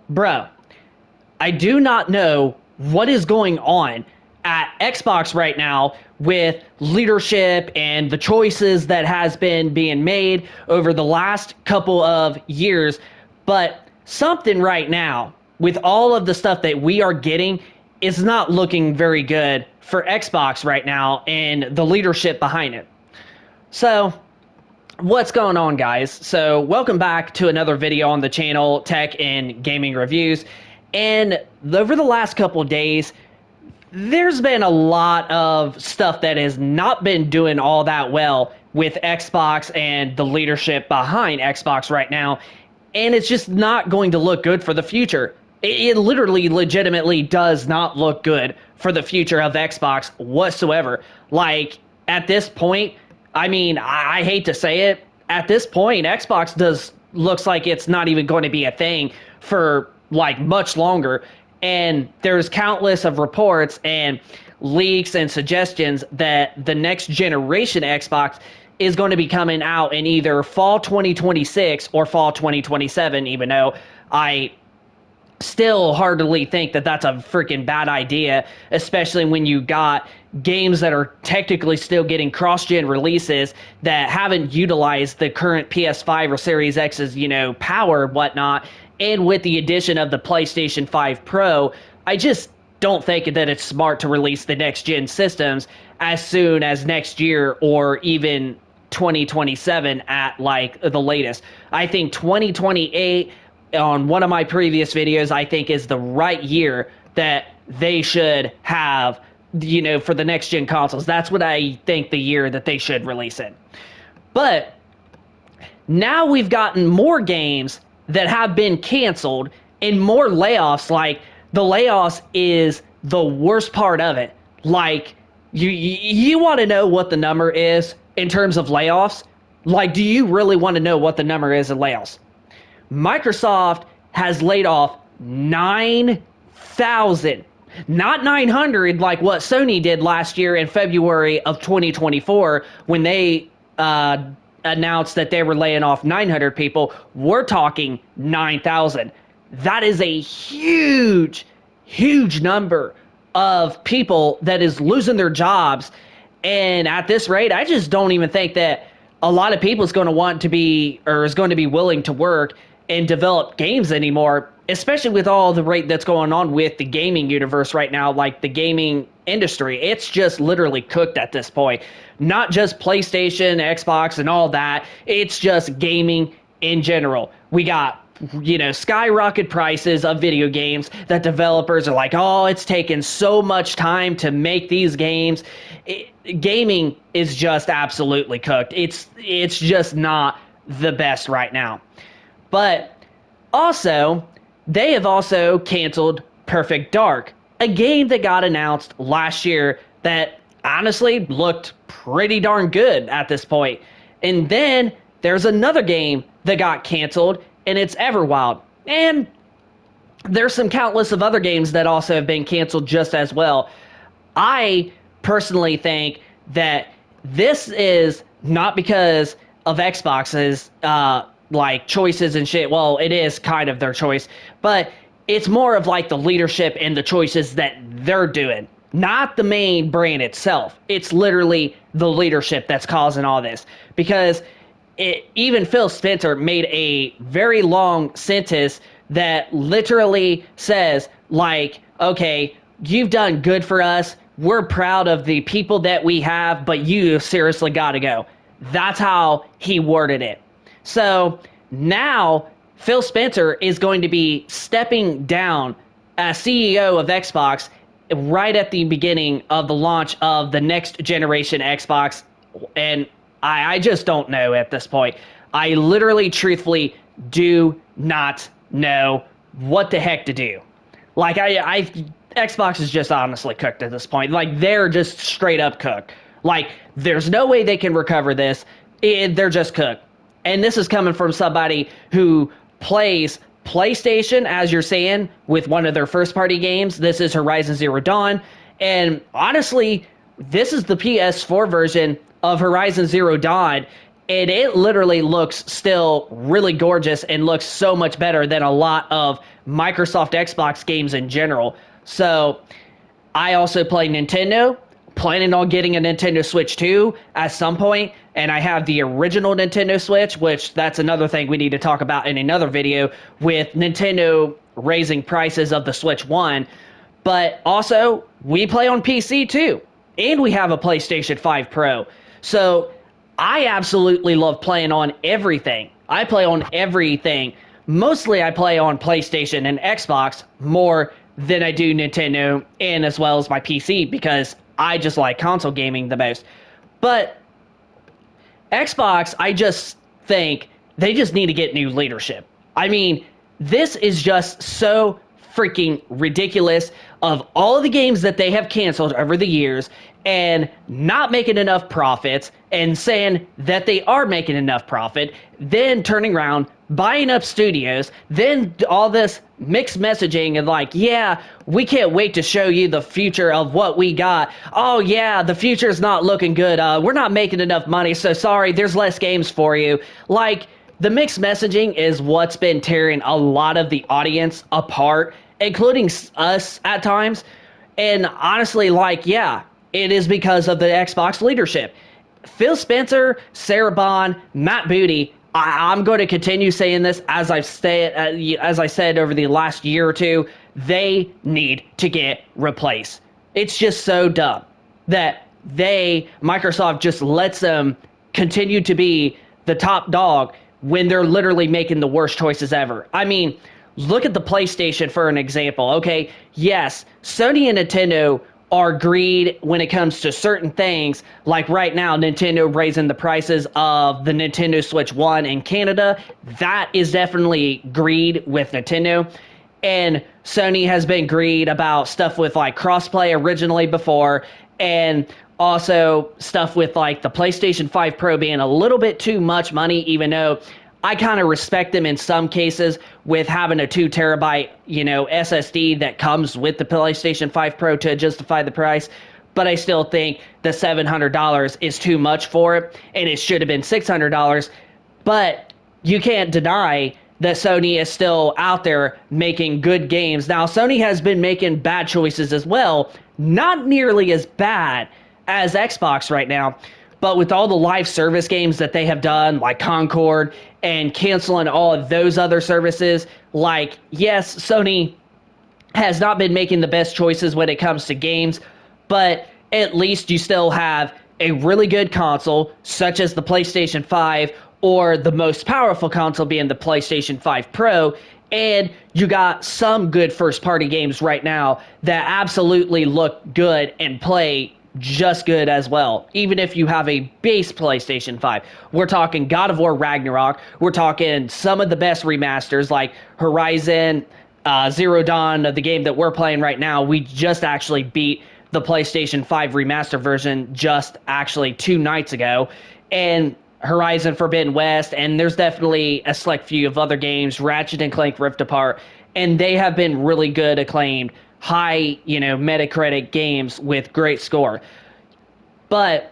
Bro, I do not know what is going on at Xbox right now with leadership and the choices that has been being made over the last couple of years, but something right now with all of the stuff that we are getting is not looking very good for Xbox right now and the leadership behind it. So, what's going on, guys? So welcome back to another video on the channel, Tech and Gaming Reviews. And over the last couple of days, there's been a lot of stuff that has not been doing all that well with Xbox and the leadership behind Xbox right now. And it's just not going to look good for the future. It literally legitimately does not look good for the future of Xbox whatsoever. Like, at this point, I mean, I hate to say it, at this point, Xbox does looks like it's not even going to be a thing for like much longer. And there's countless of reports and leaks and suggestions that the next generation Xbox is going to be coming out in either fall 2026 or fall 2027, even though I still hardly think that that's a freaking bad idea, especially when you got games that are technically still getting cross-gen releases that haven't utilized the current PS5 or Series X's, power and whatnot. And with the addition of the PlayStation 5 Pro, I just don't think that it's smart to release the next-gen systems as soon as next year or even 2027 at like the latest. I think 2028 on one of my previous videos, I think is the right year that they should have, for the next gen consoles. That's what I think the year that they should release it. But now we've gotten more games that have been canceled and more layoffs. Like, the layoffs is the worst part of it. Like, you want to know what the number is in terms of layoffs? Like, do you really want to know what the number is in layoffs? Microsoft has laid off 9,000, not 900 like what Sony did last year in February of 2024 when they announced that they were laying off 900 people. We're talking 9,000. That is a huge, huge number of people that is losing their jobs. And at this rate, I just don't even think that a lot of people is going to want to be, or is going to be willing to work and develop games anymore, especially with all the rate that's going on with the gaming universe right now, like the gaming industry. It's just literally cooked at this point. Not just PlayStation, Xbox, and all that. It's just gaming in general. We got, skyrocket prices of video games that developers are like, oh, it's taken so much time to make these games. Gaming is just absolutely cooked. It's just not the best right now. But also, they have also canceled Perfect Dark, a game that got announced last year that honestly looked pretty darn good at this point. And then there's another game that got canceled, and it's Everwild. And there's some countless of other games that also have been canceled just as well. I personally think that this is not because of Xbox's like choices and shit. Well, it is kind of their choice, but it's more of like the leadership and the choices that they're doing, not the main brand itself. It's literally the leadership that's causing all this, because even Phil Spencer made a very long sentence that literally says, like, okay, you've done good for us. We're proud of the people that we have, but you seriously got to go. That's how he worded it. So now Phil Spencer is going to be stepping down as CEO of Xbox right at the beginning of the launch of the next generation Xbox. And I just don't know at this point. I literally, truthfully, do not know what the heck to do. Like, Xbox is just honestly cooked at this point. Like, they're just straight up cooked. Like, there's no way they can recover this. They're just cooked. And this is coming from somebody who plays PlayStation, as you're saying, with one of their first-party games. This is Horizon Zero Dawn. And honestly, this is the PS4 version of Horizon Zero Dawn. and it literally looks still really gorgeous and looks so much better than a lot of Microsoft Xbox games in general. So I also play Nintendo, planning on getting a Nintendo Switch 2 at some point, and I have the original Nintendo Switch, which that's another thing we need to talk about in another video with Nintendo raising prices of the Switch 1. But also, we play on PC too, and we have a PlayStation 5 Pro. So I absolutely love playing on everything. I play on everything. Mostly I play on PlayStation and Xbox more than I do Nintendo, and as well as my PC, because I just like console gaming the most. But Xbox, I just think they just need to get new leadership. I mean, this is just so freaking ridiculous of all of the games that they have canceled over the years and not making enough profits and saying that they are making enough profit, then turning around, buying up studios, then all this mixed messaging and like, yeah, we can't wait to show you the future of what we got. Oh yeah, the future's not looking good. We're not making enough money, so sorry, there's less games for you. Like, the mixed messaging is what's been tearing a lot of the audience apart, including us at times. And honestly, like, yeah, it is because of the Xbox leadership. Phil Spencer, Sarah Bond, Matt Booty, I'm going to continue saying this as I said over the last year or two, they need to get replaced. It's just so dumb that Microsoft just lets them continue to be the top dog when they're literally making the worst choices ever. I mean, look at the PlayStation for an example. Okay, yes, Sony and Nintendo are greed when it comes to certain things, like right now Nintendo raising the prices of the Nintendo Switch 1 in Canada. That is definitely greed with Nintendo. And Sony has been greed about stuff with like crossplay originally before, and also stuff with like the PlayStation 5 Pro being a little bit too much money, even though I kind of respect them in some cases with having a 2 terabyte, SSD that comes with the PlayStation 5 Pro to justify the price. But I still think the $700 is too much for it, and it should have been $600. But you can't deny that Sony is still out there making good games. Now, Sony has been making bad choices as well, not nearly as bad as Xbox right now. But with all the live service games that they have done, like Concord, and canceling all of those other services, like, yes, Sony has not been making the best choices when it comes to games, but at least you still have a really good console, such as the PlayStation 5, or the most powerful console being the PlayStation 5 Pro, and you got some good first-party games right now that absolutely look good and play just good as well, even if you have a base PlayStation 5. We're talking God of War Ragnarok. We're talking some of the best remasters like Horizon Zero Dawn, the game that we're playing right now. We just actually beat the PlayStation 5 remaster version just actually 2 nights ago. And Horizon Forbidden West, and there's definitely a select few of other games, Ratchet and Clank Rift Apart, and they have been really good, acclaimed, high, Metacritic games with great score. But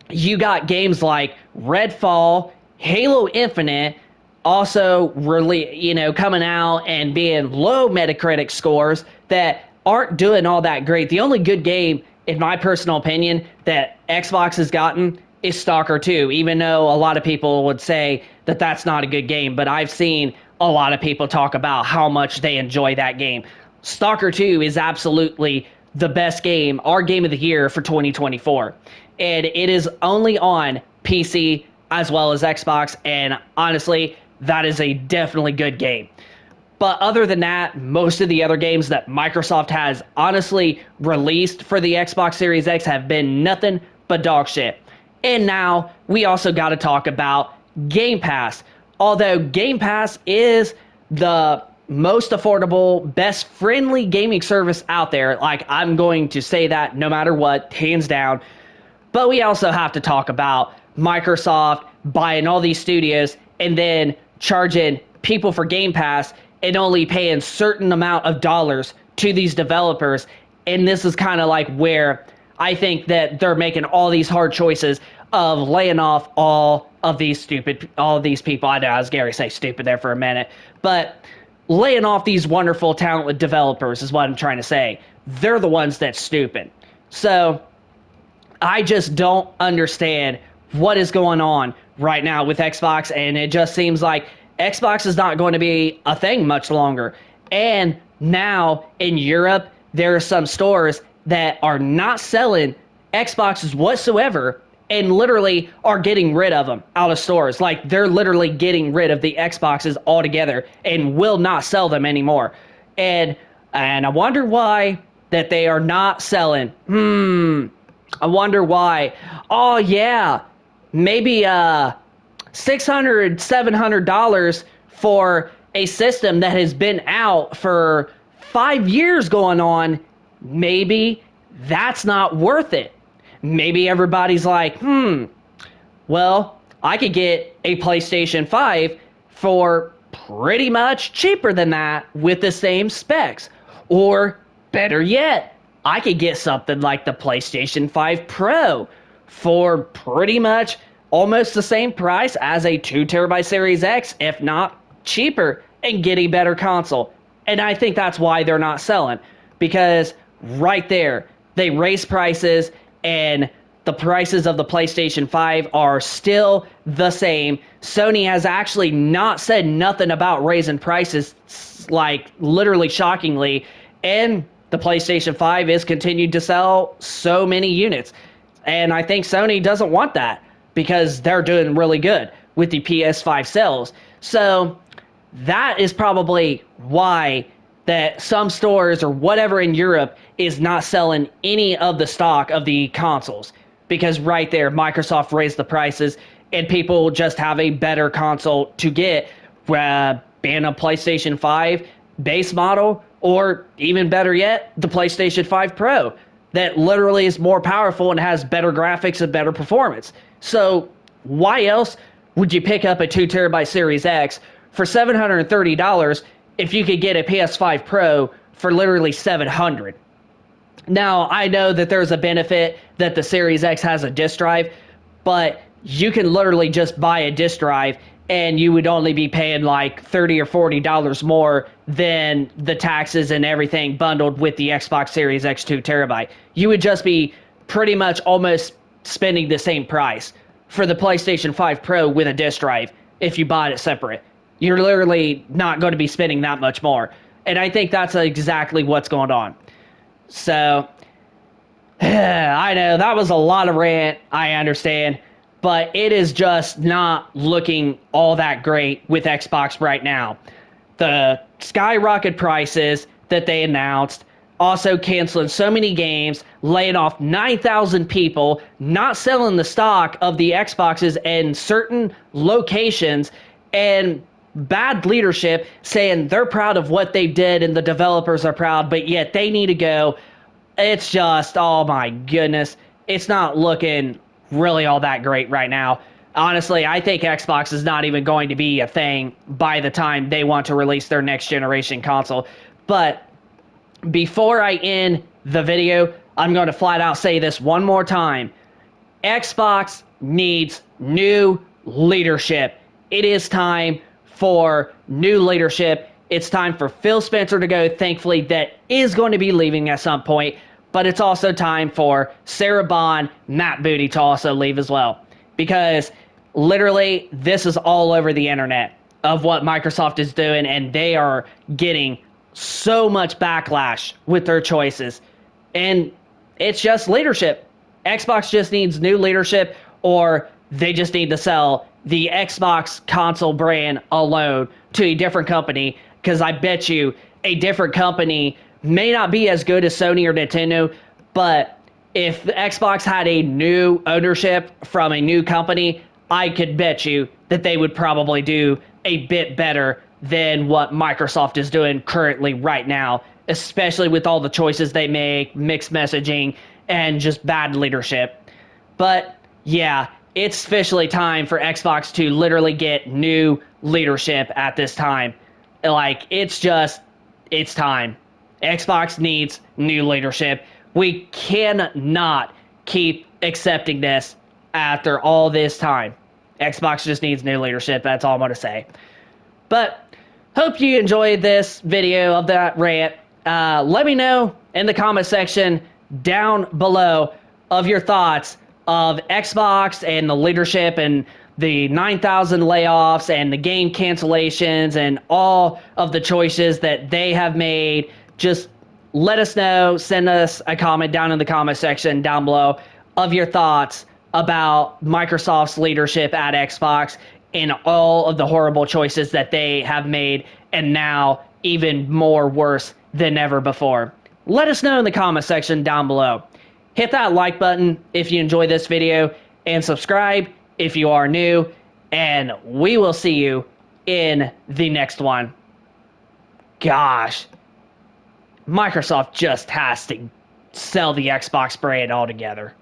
you got games like Redfall, Halo Infinite, also really, coming out and being low Metacritic scores that aren't doing all that great. The only good game, in my personal opinion, that Xbox has gotten is Stalker 2, even though a lot of people would say that that's not a good game, but I've seen a lot of people talk about how much they enjoy that game. Stalker 2 is absolutely the best game, our game of the year for 2024. And it is only on PC as well as Xbox, and honestly, that is a definitely good game. But other than that, most of the other games that Microsoft has honestly released for the Xbox Series X have been nothing but dog shit. And now we also got to talk about Game Pass. Although Game Pass is the most affordable, best friendly gaming service out there, like, I'm going to say that no matter what, hands down. But we also have to talk about Microsoft buying all these studios and then charging people for Game Pass and only paying certain amount of dollars to these developers. And this is kind of like where I think that they're making all these hard choices of laying off all of all of these people. I know I was Gary say stupid there for a minute, but laying off these wonderful, talented developers is what I'm trying to say. They're the ones that's stupid. So I just don't understand what is going on right now with Xbox, and it just seems like Xbox is not going to be a thing much longer. And now in Europe, there are some stores that are not selling Xboxes whatsoever and literally are getting rid of them out of stores. Like, they're literally getting rid of the Xboxes altogether and will not sell them anymore. And I wonder why that they are not selling. I wonder why. Oh yeah, maybe $600, $700 for a system that has been out for 5 years going on. Maybe that's not worth it. Maybe everybody's like, well, I could get a PlayStation 5 for pretty much cheaper than that with the same specs. Or better yet, I could get something like the PlayStation 5 Pro for pretty much almost the same price as a 2TB Series X, if not cheaper, and get a better console. And I think that's why they're not selling, because right there, they raise prices and the prices of the PlayStation 5 are still the same. Sony has actually not said nothing about raising prices, like literally shockingly, and the PlayStation 5 is continued to sell so many units. And I think Sony doesn't want that because they're doing really good with the PS5 sales. So that is probably why that some stores or whatever in Europe is not selling any of the stock of the consoles, because right there Microsoft raised the prices and people just have a better console to get, being a PlayStation 5 base model, or even better yet, the PlayStation 5 Pro that literally is more powerful and has better graphics and better performance. So why else would you pick up a 2TB Series X for $730 if you could get a PS5 Pro for literally $700? Now, I know that there's a benefit that the Series X has a disk drive, but you can literally just buy a disk drive and you would only be paying like $30 or $40 more than the taxes and everything bundled with the Xbox Series X 2TB. You would just be pretty much almost spending the same price for the PlayStation 5 Pro with a disk drive if you bought it separate. You're literally not going to be spending that much more. And I think that's exactly what's going on. So, I know that was a lot of rant, I understand, but it is just not looking all that great with Xbox right now. The skyrocket prices that they announced, also canceling so many games, laying off 9,000 people, not selling the stock of the Xboxes in certain locations, and bad leadership saying they're proud of what they did and the developers are proud, but yet they need to go. It's just, oh my goodness, it's not looking really all that great right now. Honestly, I think Xbox is not even going to be a thing by the time they want to release their next generation console. But before I end the video, I'm going to flat out say this one more time. Xbox needs new leadership. It is time for new leadership. It's time for Phil Spencer to go. Thankfully, that is going to be leaving at some point. But it's also time for Sarah Bond, Matt Booty to also leave as well. Because literally, this is all over the internet of what Microsoft is doing, and they are getting so much backlash with their choices. And it's just leadership. Xbox just needs new leadership, or they just need to sell the Xbox console brand alone to a different company, because I bet you a different company may not be as good as Sony or Nintendo, but if Xbox had a new ownership from a new company, I could bet you that they would probably do a bit better than what Microsoft is doing currently right now, especially with all the choices they make, mixed messaging, and just bad leadership. But yeah, it's officially time for Xbox to literally get new leadership at this time. Like, it's time. Xbox needs new leadership. We cannot keep accepting this after all this time. Xbox just needs new leadership. That's all I'm going to say. But hope you enjoyed this video of that rant. Let me know in the comment section down below of your thoughts of Xbox and the leadership and the 9,000 layoffs and the game cancellations and all of the choices that they have made. Just let us know. Send us a comment down in the comment section down below of your thoughts about Microsoft's leadership at Xbox and all of the horrible choices that they have made, and now even more worse than ever before. Let us know in the comment section down below. Hit that like button if you enjoy this video, and subscribe if you are new, and we will see you in the next one. Gosh, Microsoft just has to sell the Xbox brand altogether.